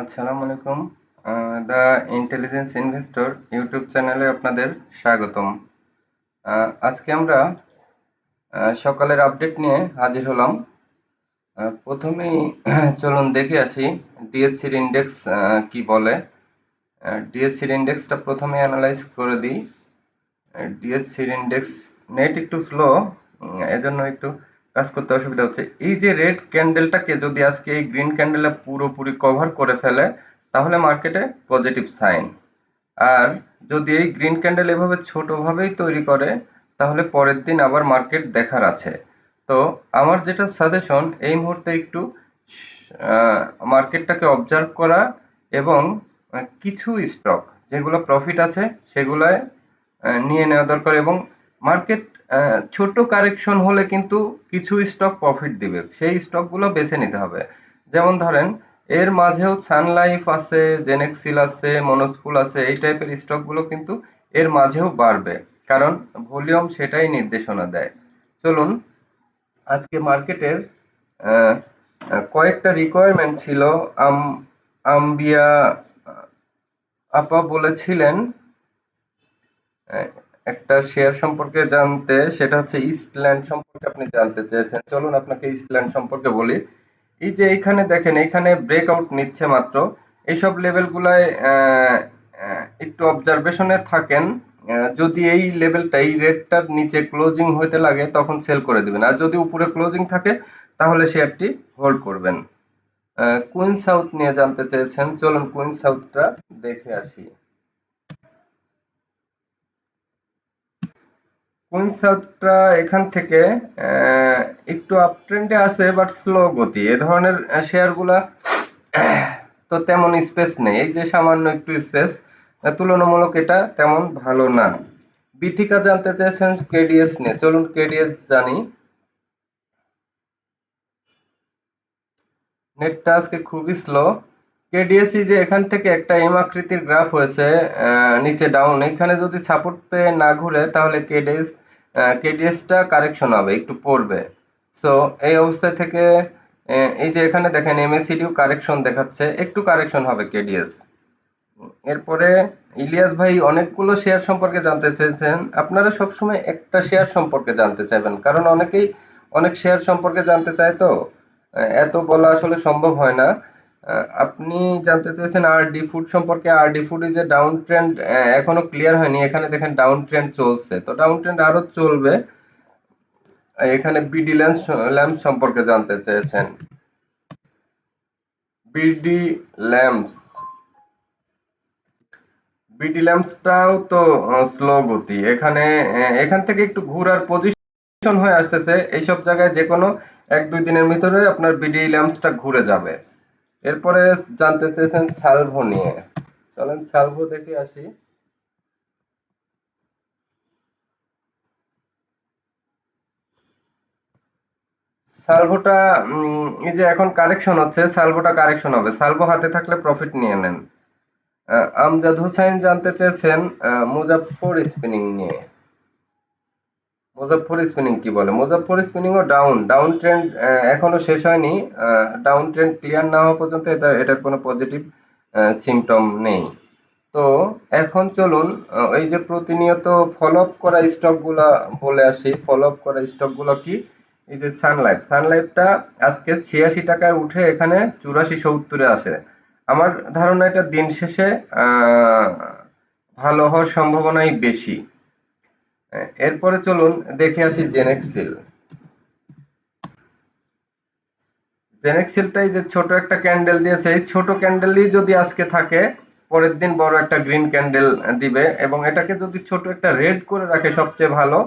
আসসালামু আলাইকুম। The intelligence investor YouTube চ্যানেলে আপনাদের স্বাগতম। আজকে আমরা সকালের আপডেট নিয়ে হাজির হলাম। প্রথমেই চলুন দেখে আসি ডিএসসির ইন্ডেক্স কি বলে। ডিএসসির ইন্ডেক্সটা প্রথমে অ্যানালাইজ করে দিই। ডিএসসির ইন্ডেক্স নেট একটু স্লো, এজন্য একটু কাজ করতে অসুবিধা হচ্ছে। এই যে রেড ক্যান্ডেলটাকে যদি আজকে এই গ্রিন ক্যান্ডেলে পুরোপুরি কভার করে ফেলে তাহলে মার্কেটে পজিটিভ সাইন। আর যদি এই গ্রিন ক্যান্ডেল এভাবে ছোটভাবেই তৈরি করে তাহলে পরের দিন আবার মার্কেট দেখার আছে। তো আমার যেটা সাজেশন এই মুহূর্তে একটু মার্কেটটাকে অবজার্ভ করা এবং কিছু স্টক যেগুলো প্রফিট আছে সেগুলোয় নিয়ে নেওয়া দরকার, এবং মার্কেট ছোট কারেকশন হলে কিন্তু কিছু স্টক প্রফিট দিবে, সেই স্টকগুলো বেছে নিতে হবে। যেমন ধরেন এর মাঝেও সান লাইফ আছে, জেনেক্সিল আছে, মনোস্কুল আছে, এই টাইপের স্টকগুলো কিন্তু এর মাঝেও বাড়বে, কারণ ভলিউম সেটাই নির্দেশনা দেয়। চলুন আজকে মার্কেটের আহ, কয়েকটা রিকোয়ারমেন্ট ছিল। আম আম্বিয়া আপা বলেছিলেন আহ, একটা শেয়ার সম্পর্কে জানতে, সেটা হচ্ছে ইস্টল্যান্ড সম্পর্কে আপনি জানতে চেয়েছেন। চলুন আপনাকে ইস্টল্যান্ড সম্পর্কে বলি। এই যে এইখানে দেখেন, এইখানে ব্রেকআউট নিচ্ছে মাত্র, এইসব লেভেলগুলায় একটু অবজারভেশনে থাকেন। যদি এই লেভেলটা এই রেটটার নিচে ক্লোজিং হইতে লাগে তখন সেল করে দিবেন, আর যদি উপরে ক্লোজিং থাকে তাহলে শেয়ারটি হোল্ড করবেন। কুইন সাউথ নিয়ে জানতে চেয়েছেন, চলুন কুইন সাউথটা দেখে আসি। কুইন সাউথটা এখান থেকে একটু আপ ট্রেন্ডে আছে, বাট স্লো গতি। এ ধরনের শেয়ারগুলা তো তেমন স্পেস নেই, এই যে সামান্য একটু স্পেস, তুলনামূলক এটা তেমন ভালো না। বিথিকা জানতে চেয়েছেন কেডিএস নিয়ে, চলুন কেডিএস জানি। নেটটা আজকে খুবই স্লো। কেডিএসই যে এখান থেকে একটা এম আকৃতির গ্রাফ হয়েছে, নিচে ডাউন, এখানে যদি সাপোর্ট পেয়ে না ঘুরে তাহলে কেডিএসটা কারেকশন হবে, একটু পড়বে। সো এই অবস্থা থেকে এই যে এখানে দেখেন এমএসিডিও কারেকশন দেখাচ্ছে, একটু কারেকশন হবে কেডিএস। এরপরে ইলিয়াস ভাই অনেকগুলো শেয়ার সম্পর্কে জানতে চেয়েছেন। আপনারা সবসময় একটা শেয়ার সম্পর্কে জানতে চাইবেন, কারণ অনেকেই অনেক শেয়ার সম্পর্কে জানতে চায়, তো এত বলা আসলে সম্ভব হয় না। আপনি জানতে চেয়েছেন আরডি ফুড সম্পর্কে। আরডি ফুড যে ডাউন ট্রেন্ড এখনো ক্লিয়ার হয়নি, এখানে দেখেন ডাউন ট্রেন্ড চলছে, তো ডাউন ট্রেন্ড আরো চলবে। এখানে বিডি ল্যাম্প সম্পর্কে জানতে চেয়েছেন। বিডি ল্যাম্পস, বিডি ল্যাম্পসটাও তো স্লো গতি। এখানে এখান থেকে একটু ঘোরার পজিশন হয়ে আসতেছে, এইসব জায়গায় যে কোনো 1-2 দিনের ভিতরে আপনার বিডি ল্যাম্পসটা ঘুরে যাবে। এরপরে জানতে চেয়েছেন সালভো নিয়ে, চলেন সালভো দেখে আসি। সালভোটা এই যে এখন কারেকশন হচ্ছে, সালভোটা কারেকশন হবে, সালভো হাতে থাকলে প্রফিট নিয়ে নেন। আমজাদ হোসাইন জানতে চেয়েছেন মুজাফফর স্পিনিং নিয়ে। মুজাফফর স্পিনিং কি বলে? মুজাফফর স্পিনিংও ডাউন, ডাউন ট্রেন্ড এখনো শেষ হয়নি। ডাউন ট্রেন্ড ক্লিয়ার না হওয়া পর্যন্ত এটার কোনো পজিটিভ সিম্পটম নেই। তো এখন চলুন এই যে প্রতিনিয়ত ফলো আপ করা স্টক গুলা বলে আসি। ফলো আপ করা স্টক গুলো কি? এই যে সানলাইফ, সানলাইফটা আজকে 86 টাকায় উঠে এখানে 84-70-এ আসে। আমার ধারণা এটা দিন শেষে আহ ভালো হওয়ার সম্ভাবনাই বেশি। এরপরে চলুন দেখে আসি জেনেক্সিল। জেনেক্সিলটাই যে ছোট একটা ক্যান্ডেল দিয়েছে, এই ছোট ক্যান্ডেলই যদি আজকে থাকে পরের দিন বড় একটা গ্রিন ক্যান্ডেল দিবে, এবং এটাকে যদি ছোট একটা রেড করে রাখে সবচেয়ে ভালো,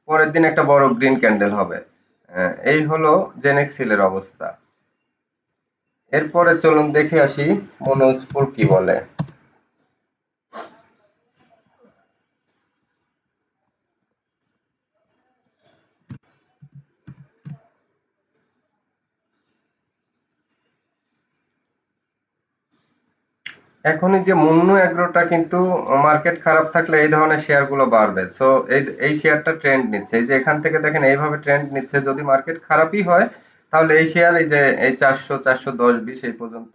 পরের দিন একটা বড় গ্রিন ক্যান্ডেল হবে। এই হলো জেনেক্সিলের অবস্থা। এরপরে চলুন দেখে আসি মনোস্পুর কি বলে। এখন এই যে মুন্নু এগ্রোটা কিন্তু মার্কেট খারাপ থাকলে এই ধরনের শেয়ার গুলো বাড়বে। সো এই শেয়ারটা ট্রেন্ড নিচ্ছে, এই যে এখান থেকে দেখেন এইভাবে ট্রেন্ড নিচ্ছে। যদি মার্কেট খারাপই হয় তাহলে এই শেয়ার এই যে এই 400, 410, 20 এই পর্যন্ত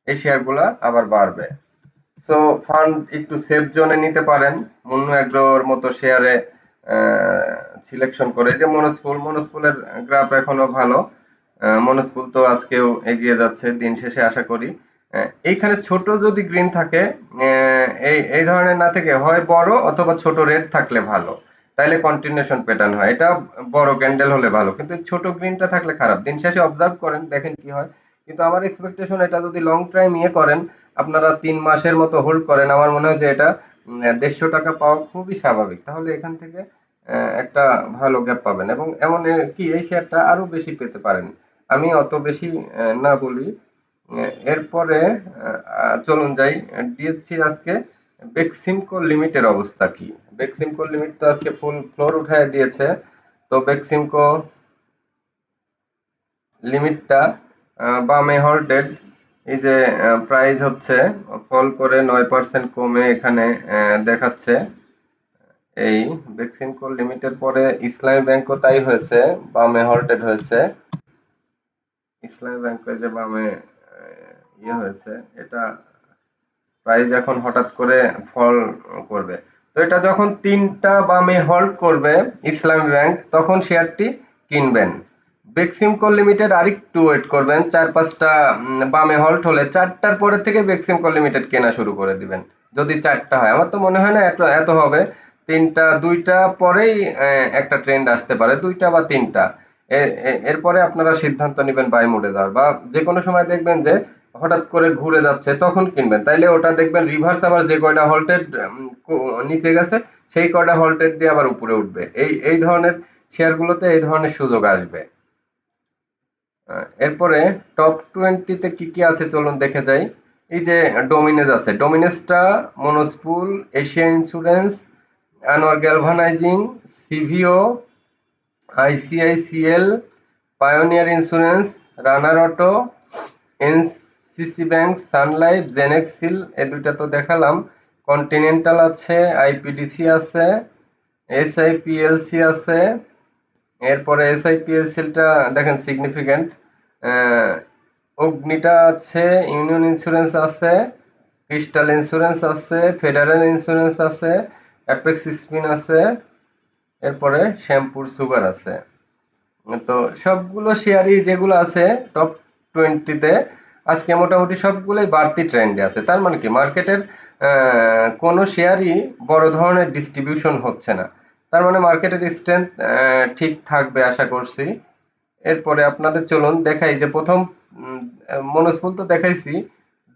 এই শেয়ারগুলা আবার বাড়বে। সো ফান্ড একটু সেফ জোনে নিতে পারেন। মুন্নু এগ্রোর মতো শেয়ারে সিলেকশন করে। যে মনোজপুলের গ্রাফ এখনো ভালো। মনোজপুল তো আজকেও এগিয়ে যাচ্ছে দিন শেষে আশা করি। এইখানে ছোট যদি গ্রিন থাকে, এই এই ধরনের না থেকে হয় বড় অথবা ছোট রেড থাকলে ভালো। তাইলে কন্টিনিউশন প্যাটার্ন হয়। এটা বড় ক্যান্ডেল হলে ভালো, কিন্তু এই ছোট গ্রিনটা থাকলে খারাপ। দিন শেষে অবজার্ভ করেন, দেখেন কি হয়। কিন্তু আমার এক্সপেকটেশন, এটা যদি লং টাইম করেন, আপনারা ৩ মাসের মতো হোল্ড করেন, আমার মনে হয় যে এটা ১৫০ টাকা পাওয়া খুবই স্বাভাবিক। তাহলে এখান থেকে একটা ভালো গ্যাপ পাবেন, এবং এমন কি এই শেয়ারটা আরো বেশি পেতে পারেন। আমি অত বেশি না বলি। এরপরে চলুন যাই ডিএসসির আজকে বেক্সিমকো লিমিটের অবস্থা কি। বেক্সিমকো লিমিট তো আজকে ফুল ফ্লোর উঠায় দিয়েছে। তো বেক্সিমকো লিমিটটা বামে হল্টেড। এই যে প্রাইস হচ্ছে ফল করে 9% কমে এখানে দেখাচ্ছে। এই বেক্সিমকো লিমিটের পরে ইসলামী ব্যাংকও তাই হয়েছে, বামে হল্টেড হয়েছে। ইসলামী ব্যাংকে যে বামে হয়েছে, এটা প্রাইস এখন হঠাৎ করে ফল করবে। তো এটা যখন 3টা বামে হল্ট করবে ইসলামী ব্যাংক, তখন শেয়ারটি কিনবেন। বেক্সিমকো লিমিটেড আরেকটু ওয়েট করবেন, 4-5টা বামে হল্ট হলে 4টার পরে থেকে বেক্সিমকো লিমিটেড কেনা শুরু করে দিবেন। যদি 4টা হয়, আমার তো মনে হয় না এত এত হবে। 3টা 2টা পরেই একটা ট্রেন্ড আসতে পারে, 2টা বা 3টা। এরপরে আপনারা সিদ্ধান্ত নেবেন বাই মোডে যাওয়ার, বা যে কোনো সময় দেখবেন যে হঠাৎ করে ঘুরে যাচ্ছে তখন কিনবেন। তাইলে ওটা দেখবেন রিভার্স, আবার যে কয়টা হল্টেড নিচে গেছে সেই কয়টা হল্টেড দিয়ে আবার উপরে উঠবে। এই ধরনের শেয়ারগুলোতে এই ধরনের সুযোগ আসবে। এরপরে টপ 20-তে কি কি আছে চলুন দেখে যাই। এই যে ডোমিনেজ আছে, ডোমিনেজটা মনোজপুল, Asia insurance, Anwar galvanising, সিভিও, আইসিআইসিএল, pioneer insurance, রানার অটো, এনসিসি ব্যাংক, সান লাইফ, জেনেক্সিল, এই দুইটা তো দেখালাম। কন্টিনেন্টাল আছে, আইপিডিসি আছে, এসআইপিএলসি আছে। এরপরে এসআইপিএলসিটা দেখেন সিগনিফিক্যান্ট। অগ্নিটা আছে, ইউনিয়ন ইন্স্যুরেন্স আছে, ক্রিস্টাল ইন্স্যুরেন্স আছে, ফেডারেল ইন্স্যুরেন্স আছে, অ্যাপেক্স স্পিন আছে, এরপরে শ্যামপুর সুগার আছে। তো সবগুলো শেয়ারই যেগুলো আছে টপ 20-তে আজকে মোটামুটি সবগুলোই বাড়তি ট্রেন্ডে আছে। তার মানে কি মার্কেটের কোনো শেয়ারই বড় ধরনের ডিস্ট্রিবিউশন হচ্ছে না। তার মানে মার্কেটের স্ট্রেংথ ঠিক থাকবে আশা করছি। এরপরে আপনাদের চলুন দেখাই যে প্রথম মনোজপুল তো দেখাইছি,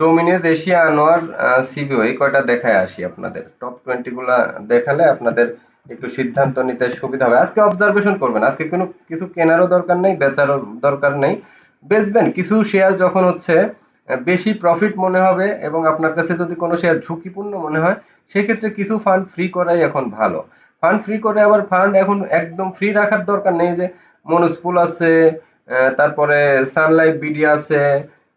ডোমিনেজ, এশিয়া, আনোয়ার, সিবিও, এই কয়টা দেখায় আসি আপনাদের। টপ 20 গুলা দেখালে আপনাদের একটু সিদ্ধান্ত নিতে সুবিধা হবে। আজকে অবজারভেশন করবেন, আজকে কোনো কিছু কেনারও দরকার নেই, বেচারও দরকার নেই। বেচবেন কিছু শেয়ার যখন হচ্ছে বেশি প্রফিট মনে হবে, এবং আপনার কাছে যদি কোনো শেয়ার ঝুঁকিপূর্ণ মনে হয়, সেক্ষেত্রে কিছু ফান্ড ফ্রি করাই এখন ভালো। ফান্ড ফ্রি করে, আবার ফান্ড এখন একদম ফ্রি রাখার দরকার নেই। যে মনোজপুল আছে, তারপরে সানলাইফ বিডি আছে,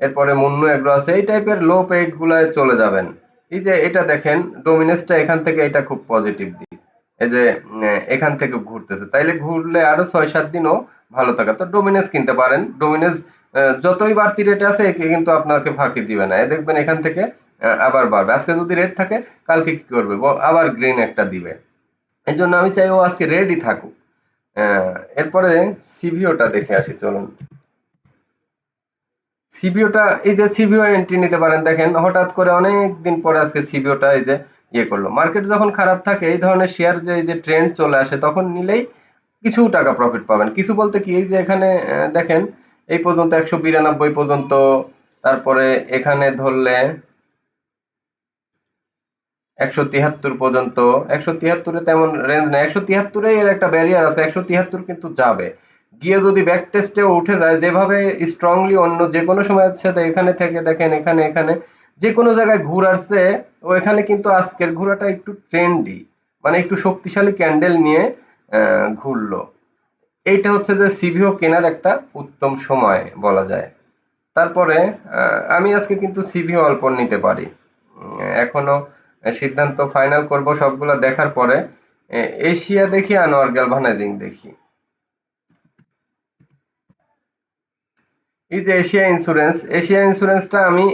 এরপরে মুন্নু এগ্রো আছে, এই টাইপের লো পেইড গুলায় চলে যাবেন। এই যে এটা দেখেন ডোমিনেসটা এখান থেকে, এটা খুব পজিটিভ দিক। এই যে এখান থেকে ঘুরতেছে, তাইলে ঘুরলে আরো 6-7 দিনও ভালো থাকে। তো ডোমিনেস কিনতে পারেন। ডোমিনেস যতই বাড়তি রেটে আছে একে কিন্তু আপনাকে ফাঁকি দিবে না। দেখবেন এখান থেকে আবার বাড়বে। আজকে যদি রেট থাকে, কালকে কি করবে, আবার গ্রিন একটা দিবে। এই জন্য আমি চাই ও আজকে রেডি থাকুক। এরপরে সিভিওটা দেখে আসি চলুন। সিবিওটা, এই যে সিবিও এন্ট্রি নিতে পারেন। দেখেন হঠাৎ করে অনেক দিন পরে আজকে সিবিওটা এই যে করলো। মার্কেট যখন খারাপ থাকে এই ধরনের শেয়ার যে এই যে ট্রেন্ড চলে আসে, তখন নিলেই কিছু টাকা প্রফিট পাবেন। কিছু বলতে কি, এই যে এখানে দেখেন এই পর্যন্ত 192 পর্যন্ত, তারপরে এখানে ধরলে 173 পর্যন্ত। 173-এ তেমন রেঞ্জ নেই, 173-এ এর একটা ব্যারিয়ার আছে, 173 কিন্তু যাবে। গিয়ে যদি ব্যাক টেস্টেও উঠে যায় যেভাবে স্ট্রংলি অন্য যে কোনো সময় আছে, তো এখানে থেকে দেখেন এখানে এখানে যে কোনো জায়গায় ঘুরাচ্ছে। ও এখানে কিন্তু আজকের ঘোরাটা একটু ট্রেন্ডি, মানে একটু শক্তিশালী ক্যান্ডেল নিয়ে ঘুরলো। এইটা হচ্ছে যে সিভিও কেনার একটা উত্তম সময় বলা যায়। তারপরে আমি আজকে কিন্তু সিভিও অল্প নিতে পারি। এখনো সিদ্ধান্ত ফাইনাল করব সবগুলা দেখার পরে। এশিয়া দেখি, আনোয়ার গ্যালভানাইজিং দেখি। এই যে এশিয়া ইন্স্যুরেন্সটা আমি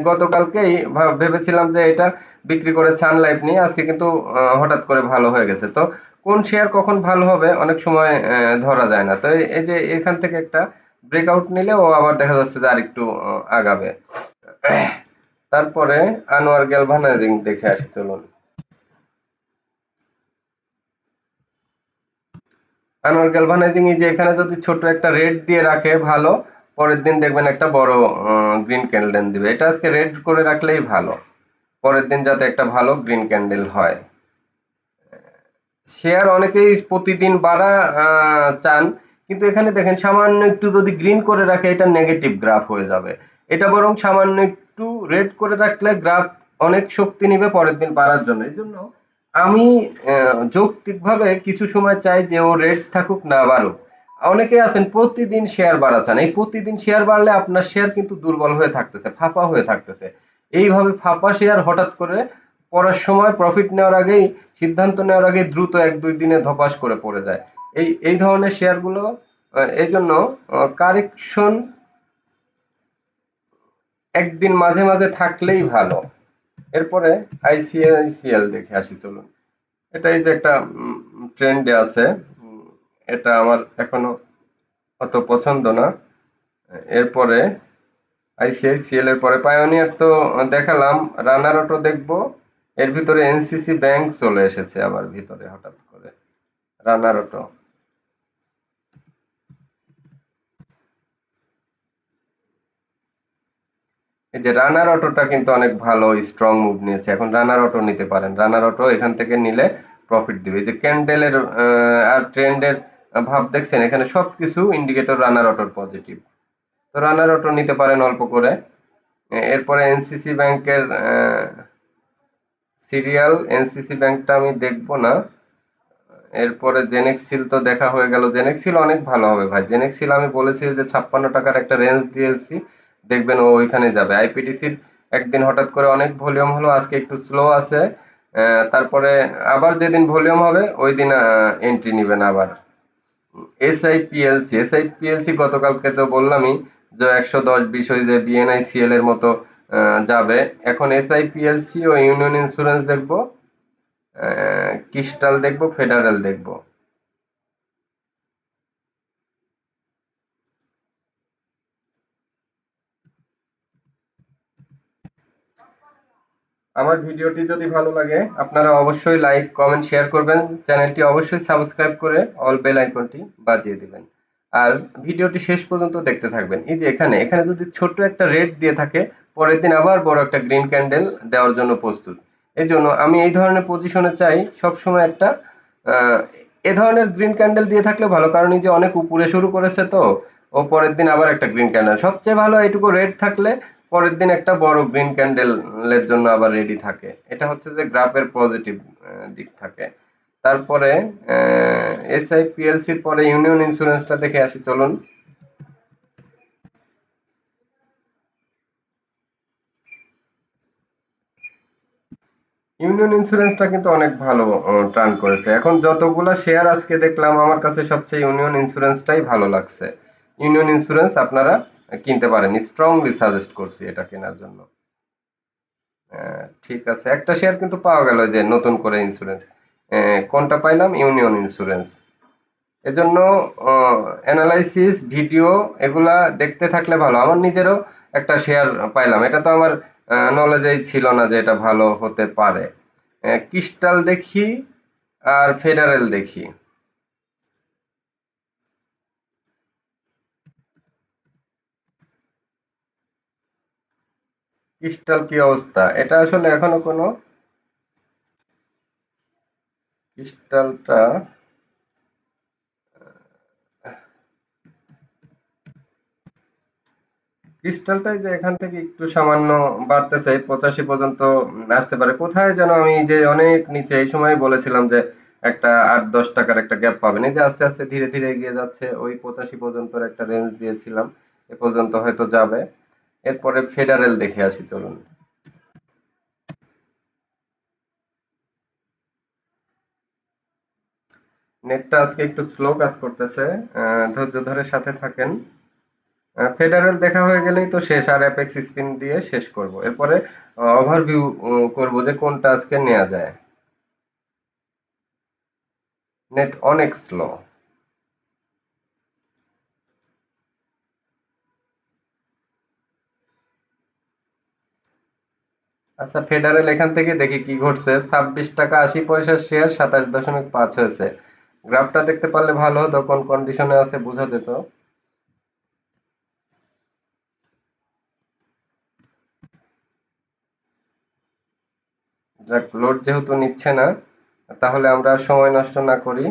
গতকালকেই ভেবেছিলাম যে এটা বিক্রি করে সান লাইফ নিয়ে, আজকে কিন্তু হঠাৎ করে ভালো হয়ে গেছে। তো কোন শেয়ার কখন ভালো হবে অনেক সময় ধরা যায় না। তো এই যে এখান থেকে একটা ব্রেকআউট নিলে ও আবার দেখা যাচ্ছে যে আরেকটু আগাবে। তারপরে আনোয়ার গ্যালভানাইজিং দেখে আসি চলুন। আনোয়ার গ্যালভানাইজিং এই যে এখানে যদি ছোট একটা রেড দিয়ে রাখে ভালো, পরের দিন দেখবেন একটা বড় গ্রিন ক্যান্ডেল দিবে। এটা আজকে রেড করে রাখলেই ভালো, পরের দিন যাতে একটা ভালো গ্রিন ক্যান্ডেল হয়। শেয়ার অনেকেই প্রতিদিন বাড়া চান, কিন্তু এখানে দেখেন সামান্য একটু যদি গ্রিন করে রাখে এটা নেগেটিভ গ্রাফ হয়ে যাবে। এটা বরং সামান্য একটু রেড করে রাখলে গ্রাফ অনেক শক্তি নিবে পরের দিন বাড়ার জন্য। এই জন্য আমি যৌক্তিকভাবে কিছু সময় চাই যে ও রেড থাকুক না বাড়ুক। অনেকে আছেন প্রতিদিন শেয়ার বাড়া চান, এই প্রতিদিন শেয়ার বাড়লে আপনার শেয়ার কিন্তু দুর্বল হয়ে থাকতেছে, ফাঁপা হয়ে থাকতেছে। এইভাবে ফাঁপা শেয়ার হঠাৎ করে পড়ার সময় প্রফিট নেওয়ার আগেই, সিদ্ধান্ত নেওয়ার আগে দ্রুত ১-২ দিনে ধপাস করে পড়ে যায়। এই ধরনের শেয়ারগুলো এইজন্য কারেকশন একদিন মাঝে মাঝে থাকলেই ভালো। এরপরে আইসিআইসিএল দেখে আসি চলুন। এটা এই যে একটা ট্রেন্ডে আছে। উম, এটা আমার এখনো অত পছন্দ না। এরপরে আইসিআইসিএল এর পরে পায়োনিয়ার তো দেখালাম, রানার অটো দেখবো। এর ভিতরে এনসিসি ব্যাংক চলে এসেছে আবার ভিতরে হঠাৎ করে। রানার অটো, এই যে রানার অটোটা কিন্তু অনেক ভালো স্ট্রং মুভ নিয়েছে, এখন রানার অটো নিতে পারেন। রানার অটো এখান থেকে নিলে প্রফিট দিবে। এই যে ক্যান্ডেলের আর ট্রেন্ডের ভাব দেখছেন, এখানে সবকিছু ইন্ডিকেটর রানার অটোর পজিটিভ। তো রানার অটো নিতে পারেন অল্প করে। এরপরে এনসিসি ব্যাংকের সিরিয়াল, এনসিসি ব্যাংকটা আমি দেখবো না। এরপরে জেনেক্সিল তো দেখা হয়ে গেল। জেনেক্সিল অনেক ভালো হবে ভাই। জেনেক্সিল আমি বলেছি যে ৫৬ টাকার একটা রেঞ্জ দিয়েছি, দেখবেন ও ওইখানে যাবে। আইপিটিসির একদিন হঠাৎ করে অনেক ভলিউম হলো, আজকে একটু স্লো আছে। তারপরে আবার যেদিন ভলিউম হবে ওই দিন এন্ট্রি নিবেন আবার। এসআইপিএলসি গতকালকে তো বললামই যে ১১০-২০ ওই যে বিএনআইসিএল এর মতো যাবে। এখন এসআইপিএলসি ও ইউনিয়ন ইন্স্যুরেন্স দেখবো, ক্রিস্টাল দেখবো, ফেডারেল দেখবো। আমার ভিডিওটি যদি ভালো লাগে আপনারা অবশ্যই লাইক, কমেন্ট, শেয়ার করবেন। চ্যানেলটি অবশ্যই সাবস্ক্রাইব করে অল বেল আইকনটি বাজিয়ে দিবেন। আর ভিডিওটি শেষ পর্যন্ত দেখতে থাকবেন। এই যে এখানে যদি ছোট্ট একটা রেড দিয়ে থাকে, পরের দিন আবার বড় একটা গ্রিন ক্যান্ডেল দেওয়ার জন্য প্রস্তুত। এজন্য আমি এই ধরনের পজিশনে চাই সবসময় একটা আহ, এ ধরনের গ্রিন ক্যান্ডেল দিয়ে থাকলে ভালো, কারণ এই যে অনেক উপরে শুরু করেছে তো ও পরের দিন আবার একটা গ্রিন ক্যান্ডেল, সবচেয়ে ভালো এইটুকু রেড থাকলে পরের দিন একটা বড় গ্রিন ক্যান্ডেলের জন্য আবার রেডি থাকে। এটা হচ্ছে যে গ্রাফের পজিটিভ দিক থাকে। তারপরে এসআইপিএলসির পরে ইউনিয়ন ইন্স্যুরেন্সটা দেখে আসি চলুন। ইউনিয়ন ইন্স্যুরেন্সটা কিন্তু অনেক ভালো টার্ন করেছে। এখন যতগুলা শেয়ার আজকে দেখলাম আমার কাছে সবচেয়ে ইউনিয়ন ইন্স্যুরেন্সটাই ভালো লাগছে। ইউনিয়ন ইন্স্যুরেন্স আপনারা কিনতে পারেন, স্ট্রংলি সাজেস্ট করছি এটা কেনার জন্য। ঠিক আছে, একটা শেয়ার কিন্তু পাওয়া গেল যে নতুন করে ইন্স্যুরেন্স। কোনটা পাইলাম? Union insurance. এজন্য অ্যানালাইসিস ভিডিও এগুলা দেখতে থাকলে ভালো। আমার নিজেরও একটা শেয়ার পাইলাম, এটা তো আমার নলেজেই ছিল না যে এটা ভালো হতে পারে। ক্রিস্টাল দেখি আর ফেডারেল দেখি। ক্রিস্টাল কি অবস্থা? এটা আসলে এখনো কোনো ক্রিস্টালটা ক্রিস্টালটাই যে এখান থেকে একটু সামান্য বাড়তেছে, ৮৫ পর্যন্ত আসতে পারে। কোথায় যেন আমি যে অনেক নিচে এই সময় বলেছিলাম যে একটা ৮-১০ টাকার একটা গ্যাপ পাবেন। এই যে আস্তে আস্তে ধীরে ধীরে এগিয়ে যাচ্ছে, ওই ৮৫ পর্যন্ত একটা রেঞ্জ দিয়েছিলাম, এ পর্যন্ত হয়তো যাবে। এরপরে ফেডারেল দেখে আসি চলুন। নেটটা আজকে একটু স্লো কাজ করতেছে, ধৈর্য ধরে সাথে থাকেন। ফেডারেল দেখা হয়ে গেলেই তো শেষ, আর অ্যাপেক্স স্পিন দিয়ে শেষ করব। এরপরে ওভারভিউ করব যে কোনটা আজকে নেওয়া যায়। নেট অনেক স্লো। আচ্ছা, ফেডারেল এখান থেকে দেখি কি ঘটছে। 26 টাকা 80 পয়সার শেয়ার 27.5 হয়েছে। গ্রাফটা দেখতে পারলে ভালো হতো, কোন কন্ডিশনে আছে বোঝা যেত। যাক, লোড যেহেতু নিচ্ছে না, তাহলে আমরা আর সময় নষ্ট না করি।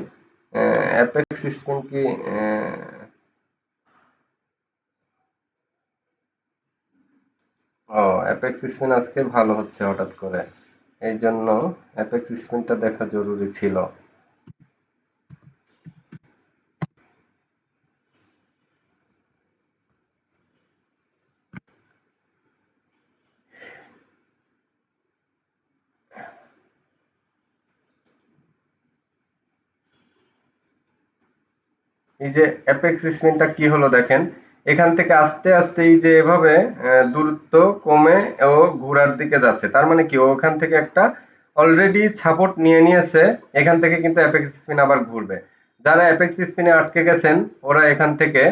অ্যাপেক্স স্পিন কি ও, অ্যাপেক্স স্পিন আজকে ভালো হচ্ছে হঠাৎ করে, এই জন্য অ্যাপেক্স স্পিনটা দেখা জরুরি ছিল। এই যে অ্যাপেক্স স্পিনটা কি হলো দেখেন, এখান থেকে আস্তে আস্তে এই যে এভাবে দূরত্ব কমে ও ঘোরার দিকে যাচ্ছে। তার মানে কি, ও ওখান থেকে একটা অলরেডি সাপোর্ট নিয়ে নিয়েছে। এখান থেকে কিন্তু অ্যাপেক্স স্পিন আবার ঘুরবে। যারা অ্যাপেক্স স্পিনে আটকে গেছেন, ওরা এখান থেকে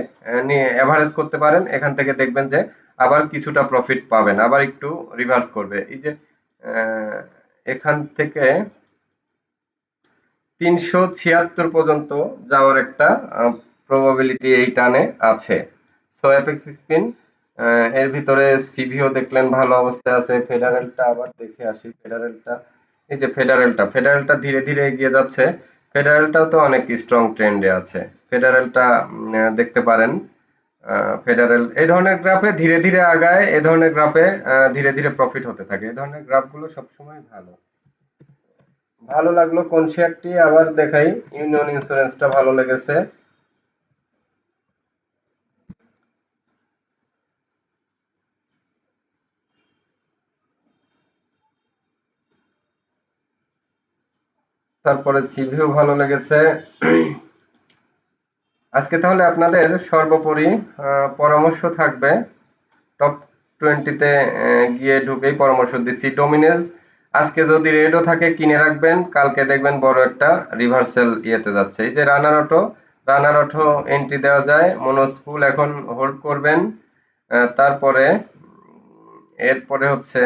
নিয়ে এভারেজ করতে পারেন। এখান থেকে দেখবেন যে আবার কিছুটা প্রফিট পাবেন, আবার একটু রিভার্স করবে। এই যে আহ, এখান থেকে ৩৭৬ পর্যন্ত যাওয়ার একটা প্রবাবিলিটি এই টানে আছে। সো অ্যাপেক্স স্পিন, এর ভিতরে সিভিও দেখলেন ভালো অবস্থায় আছে। ফেডারেলটা আবার দেখে আসি। ফেডারেলটা, এই যে ফেডারেলটা ধীরে ধীরে এগিয়ে যাচ্ছে। ফেডারেলটাও তো অনেক স্ট্রং ট্রেন্ডে আছে। ফেডারেলটা দেখতে পারেন। ফেডারেল এই ধরনের গ্রাফে ধীরে ধীরে আগায়, এ ধরনের গ্রাফে ধীরে ধীরে প্রফিট হতে থাকে। এই ধরনের গ্রাফগুলো সবসময় ভালো। ভালো লাগলো কোন শেয়ারটি আবার দেখাই। ইউনিয়ন ইন্স্যুরেন্সটা ভালো লেগেছে। তারপরে সিভিও ভালো লেগেছে। আজকে তাহলে আপনাদের সর্বোপরি পরামর্শ থাকবে টপ 20-তে গিয়ে ঢুকেই পরামর্শ দিচ্ছি। ডোমিনেজ আজকে যদি রেডও থাকে কিনে রাখবেন, কালকে দেখবেন বড় একটা রিভার্সাল ইয়েতে যাচ্ছে। এই যে রানার অটো এন্ট্রি দেওয়া যায়। মনোজফুল এখন হোল্ড করবেন। তারপরে এরপরে হচ্ছে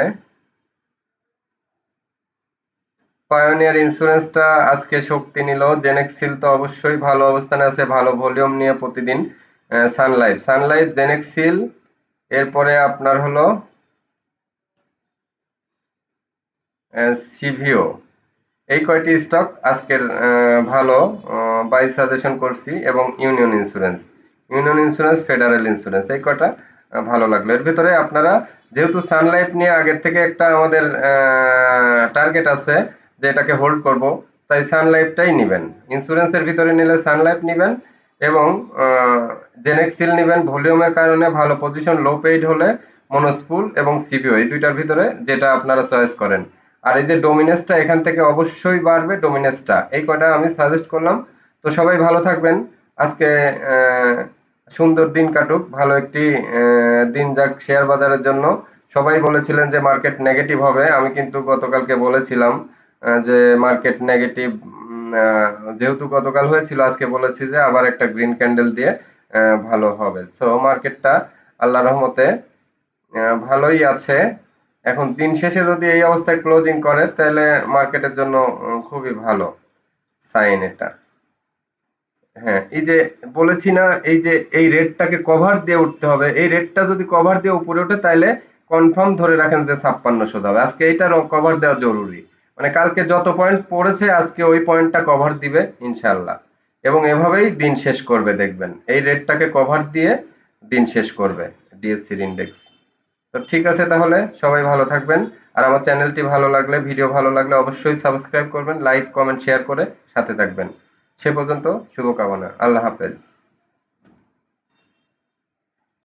পায়োনিয়ার ইন্স্যুরেন্সটা আজকে শক্তি নিল। জেনেক্সিল তো অবশ্যই ভালো অবস্থানে আছে, ভালো ভলিউম নিয়ে প্রতিদিন। সানলাইফ, জেনেক্সিল, এরপরে আপনার হলো সিভিও। এই কয়টি স্টক আজকের ভালো বাই সাজেশন করছি। এবং ইউনিয়ন ইন্স্যুরেন্স, ফেডারেল ইন্স্যুরেন্স, এই কয়টা ভালো লাগলো। এর ভিতরে আপনারা যেহেতু সানলাইফ নিয়ে আগের থেকে একটা আমাদের টার্গেট আছে যে এটাকে হোল্ড করব, তাই সানলাইফটাই নিবেন। ইন্স্যুরেন্সের ভিতরে নিলে সানলাইফ নিবেন এবং জেনেক্সিল নিবেন। ভলিউমের কারণে ভালো পজিশন, লো পেইড হলে মনোস্পুল এবং সিপিও, এই দুইটার ভিতরে যেটা আপনারা চয়েস করেন। আর এই যে ডোমিনেসটা এখান থেকে অবশ্যই বাড়বে, ডোমিনেসটা, এই কটা আমি সাজেস্ট করলাম। তো সবাই ভালো থাকবেন। আজকে সুন্দর দিন কাটুক, ভালো একটি দিন যাক শেয়ার বাজারের জন্য। সবাই বলেছিলেন যে মার্কেট নেগেটিভ হবে, আমি কিন্তু গতকালকে বলেছিলাম যে মার্কেট নেগেটিভ। যেহেতু গতকাল হয়েছিল, আজকে বলেছি যে আবার একটা গ্রিন ক্যান্ডেল দিয়ে ভালো হবে। সো মার্কেটটা আল্লাহ রহমতে ভালোই আছে। এখন দিন শেষে যদি এই অবস্থায় ক্লোজিং করে, তাহলে মার্কেটের জন্য খুবই ভালো সাইন এটা। হ্যাঁ, এই যে বলেছি না, এই যে এই রেটটাকে কভার দিয়ে উঠতে হবে। এই রেটটা যদি কভার দিয়ে উপরে ওঠে, তাহলে কনফার্ম ধরে রাখেন যে 5600 যাবে। আজকে এইটার কভার দেওয়া জরুরি। মানে কালকে যত পয়েন্ট পড়েছে, আজকে ওই পয়েন্টটা কভার দিবে ইনশাল্লাহ। এবং এভাবেই দিন শেষ করবে দেখবেন। এই রেটটাকে কভার দিয়ে দিন শেষ করবে ডিএসসির ইন্ডেক্স। তো ঠিক আছে, তাহলে সবাই ভালো থাকবেন। আর আমার চ্যানেলটি ভালো লাগলে, ভিডিও ভালো লাগলে অবশ্যই সাবস্ক্রাইব করবেন, লাইক কমেন্ট শেয়ার করে সাথে থাকবেন। সে পর্যন্ত শুভকামনা। আল্লাহ হাফেজ।